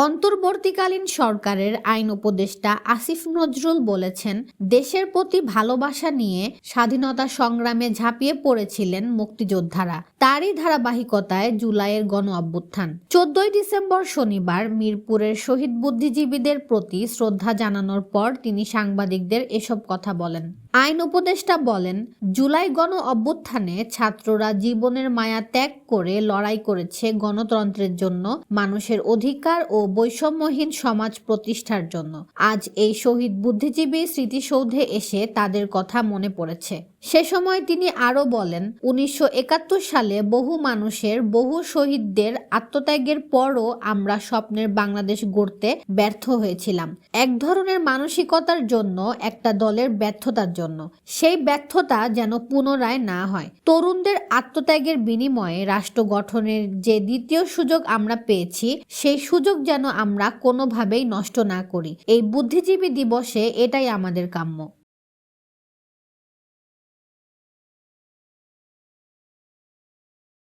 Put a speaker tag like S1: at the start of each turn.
S1: অন্তর্বর্তীকালীন সরকারের আইন উপদেষ্টা আসিফ নজরুল বলেছেন, দেশের প্রতি ভালোবাসা নিয়ে স্বাধীনতা সংগ্রামে ঝাঁপিয়ে পড়েছিলেন মুক্তিযোদ্ধারা। তারই ধারাবাহিকতায় জুলাইয়ের গণ অভ্যুত্থান। 14ই ডিসেম্বর শনিবার মিরপুরের শহীদ বুদ্ধিজীবীদের প্রতি শ্রদ্ধা জানানোর পর তিনি সাংবাদিকদের এসব কথা বলেন। আইন উপদেষ্টা বলেন, জুলাই গণ অভ্যুত্থানে ছাত্ররা জীবনের মায়া ত্যাগ করে লড়াই করেছে গণতন্ত্রের জন্য, মানুষের অধিকার ও বৈষম্যহীন সমাজ প্রতিষ্ঠার জন্য। আজ এই শহীদ বুদ্ধিজীবী স্মৃতিসৌধে এসে তাদের কথা মনে পড়েছে। সে সময় তিনি আরও বলেন, 1971 সালে বহু মানুষের, বহু শহীদদের আত্মত্যাগের পরও আমরা স্বপ্নের বাংলাদেশ গড়তে ব্যর্থ হয়েছিলাম। এক ধরনের মানসিকতার জন্য, একটা দলের ব্যর্থতার জন্য। সেই ব্যর্থতা যেন পুনরায় না হয়। তরুণদের আত্মত্যাগের বিনিময়ে রাষ্ট্র গঠনের যে দ্বিতীয় সুযোগ আমরা পেয়েছি, সেই সুযোগ যেন আমরা কোনোভাবেই নষ্ট না করি। এই বুদ্ধিজীবী দিবসে এটাই আমাদের কাম্য।